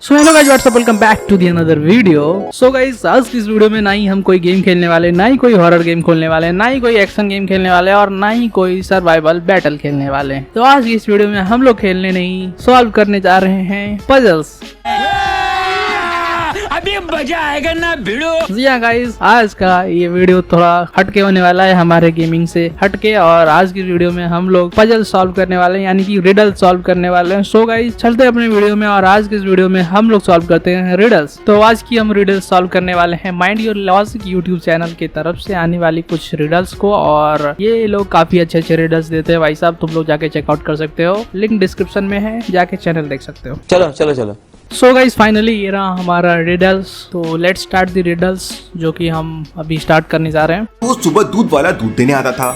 So hello guys, what's up, welcome back to the another video. So guys, आज की इस video में ना ही हम कोई गेम खेलने वाले, ना ही कोई हॉरर गेम खेलने वाले, ना ही कोई एक्शन गेम खेलने वाले और ना ही कोई सर्वाइवल बैटल खेलने वाले। तो आज की इस वीडियो में हम लोग खेलने नहीं, सॉल्व करने जा रहे हैं पजल्स। अभी मजा आएगा ना भिड़ो। जी हाँ गाइस, आज का ये वीडियो थोड़ा हटके होने वाला है, हमारे गेमिंग से हटके। और आज की वीडियो में हम लोग पजल सॉल्व करने वाले हैं, यानी कि रिडल सॉल्व करने वाले हैं। सो गाइस, चलते हैं अपने वीडियो में और आज की इस वीडियो में हम लोग सॉल्व करते हैं रिडल्स। तो आज की हम रिडल्स सॉल्व करने वाले हैं mind your logic YouTube channel की तरफ से आने वाली कुछ रिडल्स को। और ये लोग काफी अच्छे रिडल्स देते हैं भाई साहब, तुम लोग जाके चेकआउट कर सकते हो, लिंक डिस्क्रिप्शन में है, जाके चैनल देख सकते हो। चलो चलो चलो। सो गाइस, फाइनली ये रहा हमारा रिडल्स। तो लेट्स स्टार्ट द रिडल्स, जो कि हम अभी स्टार्ट करने जा रहे हैं। वो सुबह दूध वाला दूध देने आता था,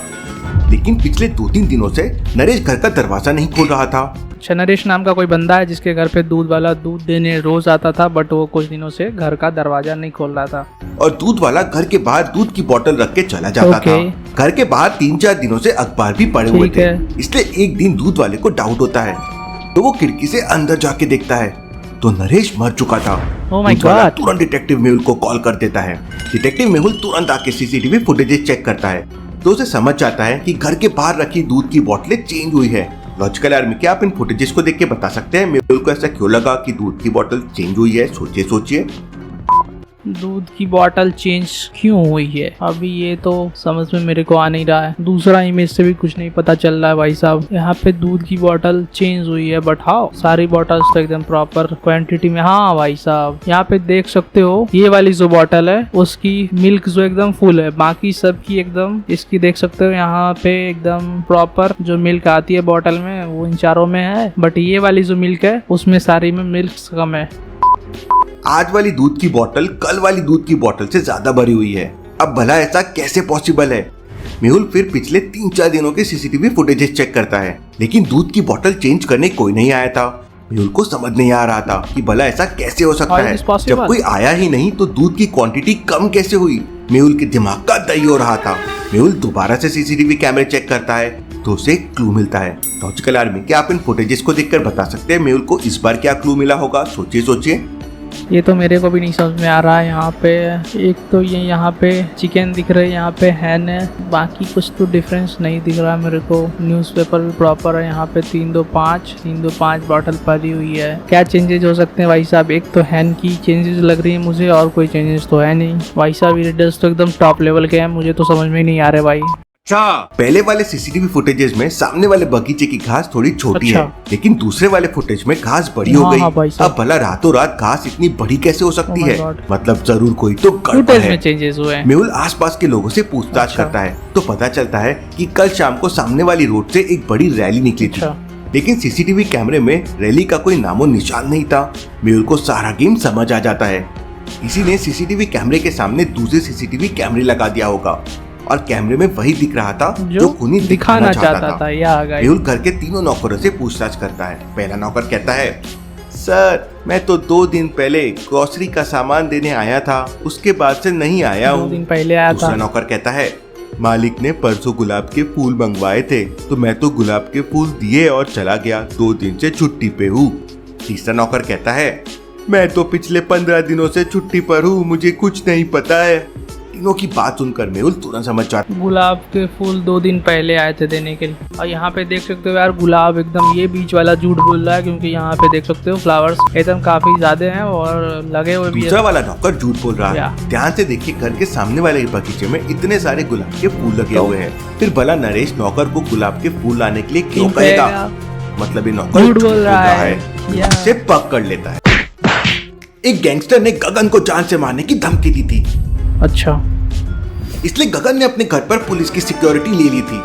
लेकिन पिछले 2-3 दिनों से नरेश घर का दरवाजा नहीं खोल रहा था। अच्छा, नरेश नाम का कोई बंदा है जिसके घर पे दूध वाला दूध देने रोज आता था, बट वो कुछ दिनों से घर का दरवाजा नहीं खोल रहा था। और दूध वाला घर के बाहर दूध की बोतल रख के चला जाता था। घर के बाहर 3-4 दिनों से अखबार भी पड़े हुए थे। इसलिए एक दिन दूध वाले को डाउट होता है, तो वो खिड़की से अंदर जाके देखता है तो नरेश मर चुका था। दूध वाला तुरंत डिटेक्टिव मेहुल को कॉल कर देता है। डिटेक्टिव मेहुल तुरंत आके सीसीटीवी फुटेजेस चेक करता है, तो उसे समझ जाता है कि घर के बाहर रखी दूध की बोतलें चेंज हुई है। लॉजिकल आर्मी, क्या आप इन फुटेजेस को देख के बता सकते हैं मेहुल को ऐसा क्यों लगा कि दूध की बोतल चेंज हुई है? सोचिए। दूध की बोतल चेंज क्यों हुई है, अभी ये तो समझ में मेरे को आ नहीं रहा है। दूसरा इमेज से भी कुछ नहीं पता चल रहा है भाई साहब। यहाँ पे दूध की बोतल चेंज हुई है, बट हाँ, सारी बोतल्स तो एकदम प्रॉपर क्वांटिटी में। हाँ भाई साहब, यहाँ पे देख सकते हो, ये वाली जो बोतल है उसकी मिल्क जो एकदम फुल है, बाकी सब की एकदम, इसकी देख सकते हो यहाँ पे एकदम प्रॉपर जो मिल्क आती है बोतल में वो इन चारों में है, बट ये वाली जो मिल्क है उसमें सारी में मिल्क कम है। आज वाली दूध की बोतल कल वाली दूध की बोतल से ज्यादा भरी हुई है। अब भला ऐसा कैसे पॉसिबल है? मेहुल फिर पिछले 3-4 दिनों के सीसीटीवी फुटेजेस चेक करता है, लेकिन दूध की बोतल चेंज करने कोई नहीं आया था। मेहुल को समझ नहीं आ रहा था कि भला ऐसा कैसे हो सकता है। जब कोई आया ही नहीं तो दूध की क्वांटिटी कम कैसे हुई? मेहुल के दिमाग का दही हो रहा था। मेहुल दोबारा से सीसीटीवी कैमरे चेक करता है, तो उसे एक क्लू मिलता है। लॉजिकल आर्मी, क्या आप इन फुटेजेस को देखकर बता सकते हैं मेहुल को इस बार क्या क्लू मिला होगा? सोचिए। ये तो मेरे को भी नहीं समझ में आ रहा है। यहाँ पे एक तो ये यहाँ पे चिकन दिख रहा है, यहाँ पे हैन है, बाकी कुछ तो डिफरेंस नहीं दिख रहा मेरे को। न्यूज़पेपर भी प्रॉपर है, यहाँ पे 325 बॉटल पड़ी हुई है। क्या चेंजेस हो सकते हैं भाई साहब? एक तो हैन की चेंजेस लग रही है मुझे, और कोई चेंजेस तो है नहीं भाई साहब। ये रिडल्स तो एकदम टॉप लेवल के हैं, मुझे तो समझ में नहीं आ रहे भाई। पहले वाले सीसीटीवी फुटेजेस में सामने वाले बगीचे की घास थोड़ी छोटी है, लेकिन दूसरे वाले फुटेज में घास बड़ी हो गई। अब भला रातों रात घास इतनी बड़ी कैसे हो सकती है? मतलब जरूर कोई तो गड़बड़ है। चेंजेस हुए हैं। मेहुल आसपास के लोगों से पूछताछ करता है, तो पता चलता है कि कल शाम को सामने वाली रोड से एक बड़ी रैली निकली थी, लेकिन सीसीटीवी कैमरे में रैली का कोई नामो निशान नहीं था। मेहुल को सारा गेम समझ आ जाता है। किसी ने सीसीटीवी कैमरे के सामने दूसरे सीसीटीवी कैमरे लगा दिया होगा, और कैमरे में वही दिख रहा था जो खूनी दिखाना चाहता था। मेहुल घर के 3 नौकरों से पूछताछ करता है। पहला नौकर कहता है, सर मैं तो 2 दिन पहले ग्रोसरी का सामान देने आया था, उसके बाद से नहीं आया हूँ। 2 दिन पहले आया था। दूसरा नौकर कहता है, मालिक ने परसों गुलाब के फूल मंगवाए थे, तो मैं तो गुलाब के फूल दिए और चला गया, 2 दिन से छुट्टी पे हूँ। तीसरा नौकर कहता है, मैं तो पिछले 15 दिनों से छुट्टी पर हूँ, मुझे कुछ नहीं पता है। तीनों की बात सुनकर मेहुल तुरंत समझ जाता है। गुलाब के फूल 2 दिन पहले आए थे देने के लिए। और यहाँ पे देख सकते हो यार, गुलाब एकदम, ये बीच वाला झूठ बोल रहा है, क्योंकि यहाँ पे देख सकते हो फ्लावर्स एकदम काफी ज्यादा हैं और लगे हुए भी। दूसरा वाला नौकर झूठ बोल रहा है। ध्यान से देखिए, घर के सामने वाले बगीचे में इतने सारे गुलाब के फूल लगे हुए हैं। फिर भला नरेश नौकर को गुलाब के फूल लाने के लिए क्यों कहेगा? मतलब ये नौकर झूठ बोल रहा है। उसे पकड़ लेता है। एक गैंगस्टर ने गगन को जान से मारने की धमकी दी थी। अच्छा, इसलिए गगन ने अपने घर पर पुलिस की सिक्योरिटी ले ली थी।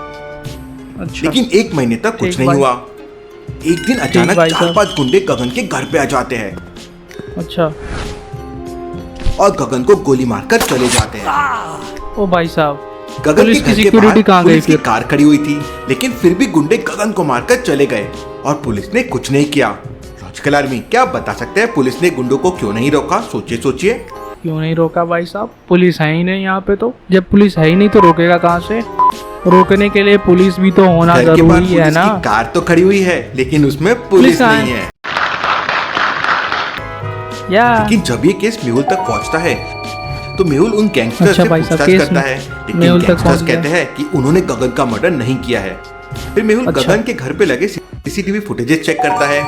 अच्छा। लेकिन 1 महीने तक कुछ नहीं हुआ। एक दिन अचानक 4-5 गुंडे गगन के घर पे आ जाते हैं। अच्छा। और गगन को गोली मारकर चले जाते हैं। ओ भाई साहब, गगन की सिक्योरिटी कहाँ गई? पुलिस की कार खड़ी हुई थी, लेकिन फिर भी गुंडे गगन को मारकर चले गए और पुलिस ने कुछ नहीं किया। लॉजिकल आर्मी, क्या आप बता सकते हैं पुलिस ने गुंडों को क्यों नहीं रोका? सोचिए। क्यों नहीं रोका भाई साहब? पुलिस है ही नहीं यहाँ पे, तो जब पुलिस है ही नहीं तो रोकेगा कहाँ से? रोकने के लिए पुलिस भी तो होना जरूरी है ना। कार तो खड़ी हुई है, लेकिन उसमें पुलिस नहीं है। या लेकिन जब ये केस मेहुल तक पहुंचता है तो मेहुल उन गैंगस्टर्स अच्छा से भाई साहब, पूछताछ केस करता में है, लेकिन मेहुल तक गैंगस्टर्स पहुंच कहते हैं कि उन्होंने गगन का मर्डर नहीं किया है। फिर मेहुल अच्छा। गगन के घर पे लगे सीसीटीवी फुटेजेस चेक करता है,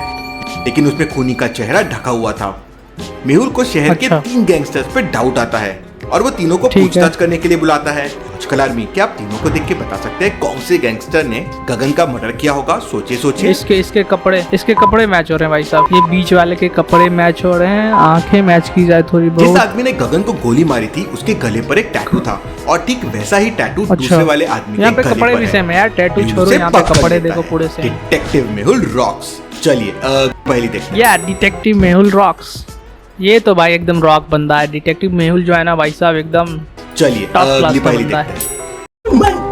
लेकिन उसमें खूनी का चेहरा ढका हुआ था। मेहुल को शहर के अच्छा। 3 गैंगस्टर्स पे डाउट आता है और वो तीनों को ठीक है। पूछताछ करने के लिए बुलाता है। लॉजिकल आर्मी, क्या आप तीनों को देख के बता सकते हैं कौन से गैंगस्टर ने गगन का मर्डर किया होगा? सोचिए। इसके कपड़े मैच हो रहे हैं भाई साहब, ये बीच वाले के कपड़े मैच हो रहे हैं, आंखें मैच की जाए थोड़ी जिस बहुत। आदमी ने गगन को गोली मारी थी उसके गले पर एक टैटू था और ठीक वैसा ही टैटू अच्छा। दूसरे वाले आदमी के यहाँ पे गले कपड़े पर भी है। सेम है यार, टैटू मेहुल छोड़ो, से यहाँ पे पकड़ कपड़े लेता देखो है। पूरे से। Detective Mehul rocks. चलिए पहली देखते हैं। या डिटेक्टिव मेहुल रॉक्स, ये तो भाई एकदम रॉक बंदा है। डिटेक्टिव मेहुल जो है ना भाई साहब, एकदम चलिए टॉप क्लास अगली का पहली बंदा देखते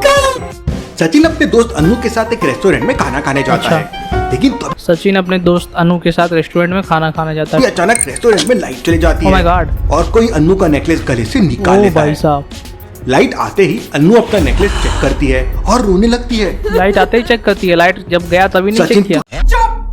हैं। सचिन अपने दोस्त अनु के साथ एक रेस्टोरेंट में खाना खाने जाता अच्छा। है, लेकिन तभी सचिन अपने दोस्त अनु के साथ रेस्टोरेंट में खाना खाने जाता है। अचानक रेस्टोरेंट में लाइट चली जाती Oh my है God। और कोई अनु का नेकलेस गले से निकाल ओ लेता भाई है। साहब, लाइट आते ही अनु अपना नेकलेस चेक करती है और रोने लगती है। लाइट आते ही चेक करती है, लाइट जब गया तभी नहीं सचिन चेक किया।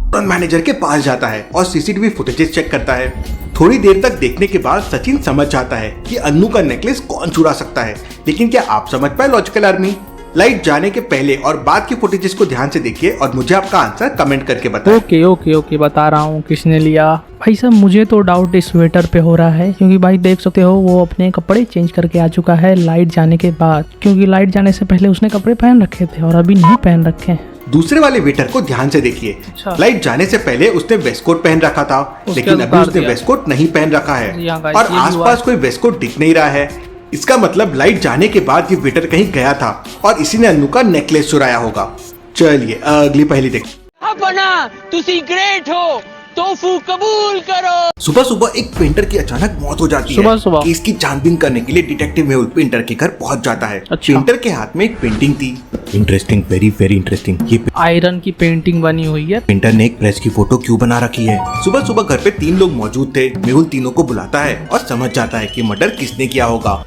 तुरंत मैनेजर के पास जाता है और सीसीटीवी फुटेजेस चेक करता है। थोड़ी देर तक देखने के बाद सचिन समझ जाता है कि अन्नू का नेकलेस कौन चुरा सकता है। लेकिन क्या आप समझ पाए लॉजिकल आर्मी? लाइट जाने के पहले और बाद की फुटेजेस को ध्यान से देखिए और मुझे आपका आंसर कमेंट करके बताएं। ओके बता रहा हूँ किसने लिया। भाई साहब मुझे तो डाउट इस वेटर पे हो रहा है, क्योंकि भाई देख सकते हो वो अपने कपड़े चेंज करके आ चुका है लाइट जाने के बाद, क्योंकि लाइट जाने से पहले उसने कपड़े पहन रखे थे और अभी नहीं पहन रखे हैं। दूसरे वाले वेटर को ध्यान से देखिए। अच्छा। लाइट जाने से पहले उसने वेस्ट कोट पहन रखा था, उसके लेकिन अभी उतार उसने दिया। वेस्ट कोट नहीं पहन रखा है जी हाँ guys, और ये भी हुआ आसपास है। कोई वेस्ट कोट दिख नहीं रहा है। इसका मतलब लाइट जाने के बाद ये वेटर कहीं गया था और इसी ने अन्नू का नेकलेस चुराया होगा। चलिए अगली पहली देखते। अपना तुसी ग्रेट हो, तोफू कबूल करो। सुबह सुबह एक पेंटर की अचानक मौत हो जाती सुबह है। सुबह? केस की छानबीन करने के लिए डिटेक्टिव मेहुल पेंटर के घर पहुंच जाता है। अच्छा। पेंटर के हाथ में एक पेंटिंग थी। Interesting, very very interesting. ये आयरन की पेंटिंग बनी हुई है। पेंटर ने एक प्रेस की फोटो क्यों बना रखी है? सुबह सुबह घर पे 3 लोग मौजूद थे। मेहुल तीनों को बुलाता है और समझ जाता है कि मर्डर किसने किया होगा।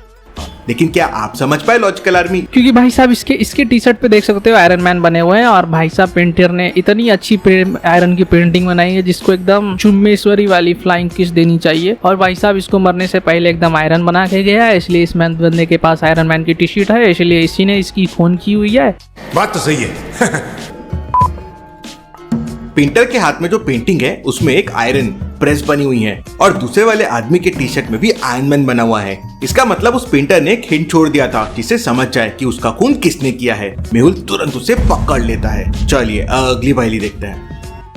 लेकिन क्या आप समझ पाए लॉजिकल आर्मी? क्योंकि भाई साहब इसके टी शर्ट पे देख सकते हो आयरन मैन बने हुए हैं, और भाई साहब पेंटर ने इतनी अच्छी आयरन की पेंटिंग बनाई है जिसको एकदम चुम्बेश्वरी वाली फ्लाइंग किस देनी चाहिए। और भाई साहब इसको मरने से पहले एकदम आयरन बना के गया है, इसलिए इस बंदे के पास आयरन मैन की टी शर्ट है, इसलिए इसी ने इसकी खून की हुई है। बात तो सही है। पेंटर के हाथ में जो पेंटिंग है उसमें एक आयरन प्रेस बनी हुई है और दूसरे वाले आदमी के टी शर्ट में भी आयरन मैन बना हुआ है। इसका मतलब उस पेंटर ने एक हिंट छोड़ दिया था जिससे समझ जाए कि उसका खून किसने किया है। मेहुल तुरंत उसे पकड़ लेता है। चलिए अगली पहेली देखते हैं।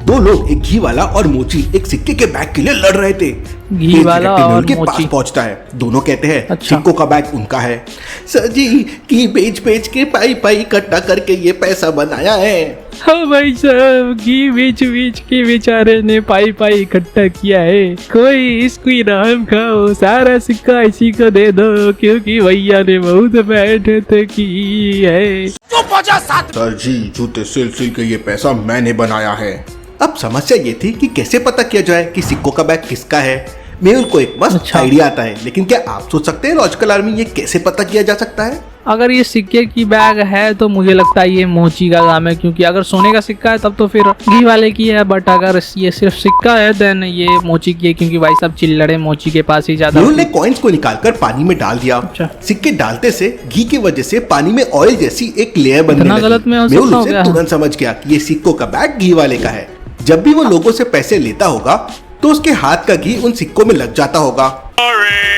2 लोग, एक घी वाला और मोची, एक सिक्के के बैग के लिए लड़ रहे थे। घी फिर वाला डिटेक्टिव और मेहुल के मोची। पास पहुंचता है। दोनों कहते हैं अच्छा। सिक्कों का बैग उनका है। सर जी, घी बेच के पाई इकट्ठा करके ये पैसा बनाया है। हाँ भाई साहब, घी बेच के बेचारे ने पाई इकट्ठा किया है। कोई इसको इनाम खाओ, सारा सिक्का इसी को दे दो, क्योंकि भैया ने बहुत मेहनत की है। सर जी, जूते सिल के ये पैसा मैंने बनाया है। अब समस्या ये थी कि कैसे पता किया जाए कि सिक्कों का बैग किसका है। मेहुल को एक मस्त अच्छा। आइडिया आता है, लेकिन क्या आप सोच सकते हैं लॉजिकल आर्मी ये कैसे पता किया जा सकता है? अगर ये सिक्के की बैग है तो मुझे लगता है ये मोची का काम है, क्योंकि अगर सोने का सिक्का है तब तो फिर घी वाले की है, बट अगर ये सिर्फ सिक्का है देन ये मोची की है, क्योंकि भाई साहब चिल्लड़े मोची के पास ही ज्यादा। मेहुल ने कॉइन्स को निकालकर पानी में डाल दिया। अच्छा। सिक्के डालते से घी की वजह से पानी में ऑयल जैसी एक लेयर बनने इतना लगी। गलत में हो मेहुल सकता हो उसे गया। तुरंत समझ गया कि ये सिक्कों का बैग घी वाले का है। जब भी वो लोगों से पैसे लेता होगा तो उसके हाथ का घी उन सिक्कों में लग जाता होगा।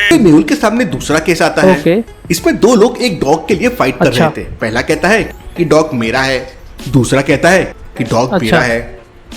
फिर मेहुल के सामने दूसरा केस आता है। ओके। इसमें 2 लोग एक डॉग के लिए फाइट कर अच्छा। रहे थे। पहला कहता है कि डॉग मेरा है, दूसरा कहता है कि डॉग अच्छा। मेरा है।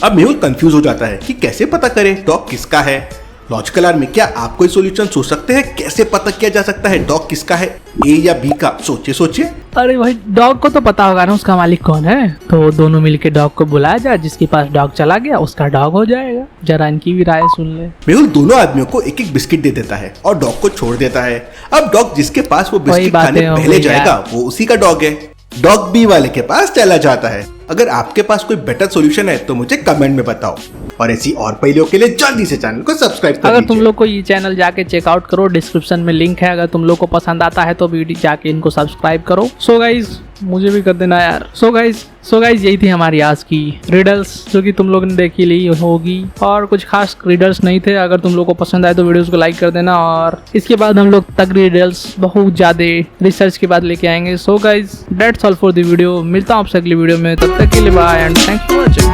अब मेहुल कंफ्यूज हो जाता है कि कैसे पता करे डॉग किसका है। लॉजिकल आर्मी, क्या आप कोई सॉल्यूशन सोच सकते हैं कैसे पता किया जा सकता है डॉग किसका है, ए या बी का? सोचिए। अरे भाई डॉग को तो पता होगा ना उसका मालिक कौन है, तो दोनों मिलके डॉग को बुलाया जाए, जिसके पास डॉग चला गया उसका डॉग हो जाएगा। जरा इनकी भी राय सुन ले। मेहुल दोनों आदमियों को एक एक बिस्किट दे देता है और डॉग को छोड़ देता है। अब डॉग जिसके पास वो बिस्किट बातें खाने हो पहले गई जाएगा यार। वो उसी का डॉग है। डॉग बी वाले के पास चला जाता है। अगर आपके पास कोई बेटर सॉल्यूशन है तो मुझे कमेंट में बताओ। और ऐसी और पहेलियों के लिए जल्दी से चैनल को सब्सक्राइब कर अगर तुम लीजिए। लोग को ये चैनल जाके चेकआउट करो, डिस्क्रिप्शन में लिंक है। अगर तुम लोग को पसंद आता है तो वीडियो जाके इनको सब्सक्राइब करो। सो गाइज मुझे भी कर देना यार। सो गाइज यही थी हमारी आज की रिडल्स जो कि तुम लोग ने देखी ली होगी, और कुछ खास रिडल्स नहीं थे। अगर तुम लोग को पसंद आए तो वीडियोस को लाइक कर देना, और इसके बाद हम लोग तगड़ी रिडल्स बहुत ज्यादा रिसर्च के बाद लेके आएंगे। So guys that's all for the video. मिलता हूँ आपसे अगली वीडियो में, तब तक के लिए bye and thanks for watching.